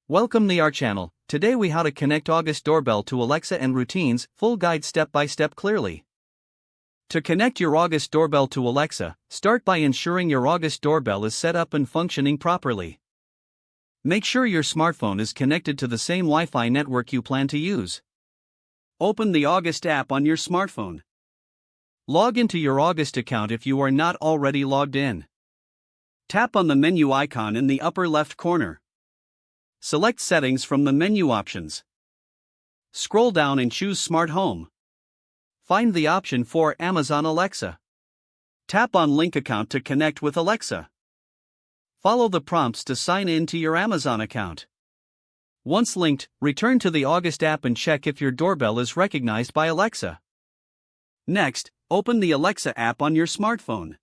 Welcome to our channel. Today we how to connect August Doorbell to Alexa and routines, full guide step by step clearly. To connect your August Doorbell to Alexa, start by ensuring your August Doorbell is set up and functioning properly. Make sure your smartphone is connected to the same Wi-Fi network you plan to use. Open the August app on your smartphone. Log into your August account if you are not already logged in. Tap on the menu icon in the upper left corner. Select Settings from the menu options. Scroll down and choose Smart Home. Find the option for Amazon Alexa. Tap on Link Account to connect with Alexa. Follow the prompts to sign in to your Amazon account. Once linked, return to the August app and check if your doorbell is recognized by Alexa. Next, open the Alexa app on your smartphone.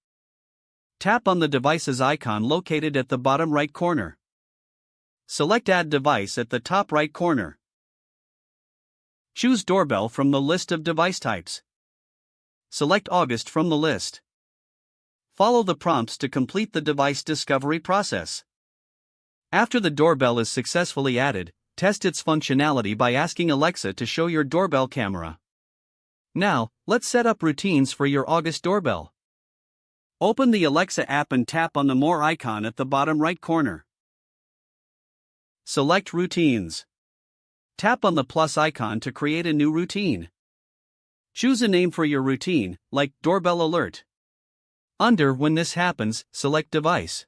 Tap on the device's icon located at the bottom right corner. Select Add Device at the top right corner. Choose Doorbell from the list of device types. Select August from the list. Follow the prompts to complete the device discovery process. After the doorbell is successfully added, test its functionality by asking Alexa to show your doorbell camera. Now, let's set up routines for your August Doorbell. Open the Alexa app and tap on the More icon at the bottom right corner. Select Routines. Tap on the plus icon to create a new routine. Choose a name for your routine, like Doorbell Alert. When this happens, select Device.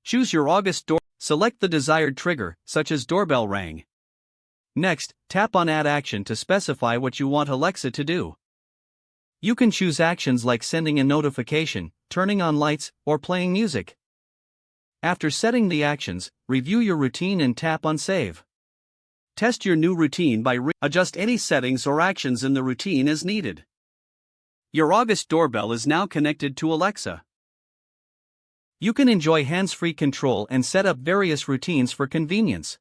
Choose your August Doorbell. Select the desired trigger, such as doorbell rang. Next, tap on Add Action to specify what you want Alexa to do. You can choose actions like sending a notification, turning on lights, or playing music. After setting the actions, review your routine and tap on Save. Test your new routine by adjust any settings or actions in the routine as needed. Your August Doorbell is now connected to Alexa. You can enjoy hands-free control and set up various routines for convenience.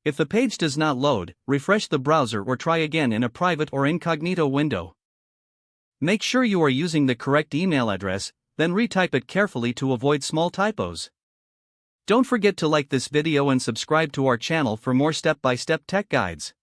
If the page does not load, refresh the browser or try again in a private or incognito window. Make sure you are using the correct email address, then retype it carefully to avoid small typos. Don't forget to like this video and subscribe to our channel for more step-by-step tech guides.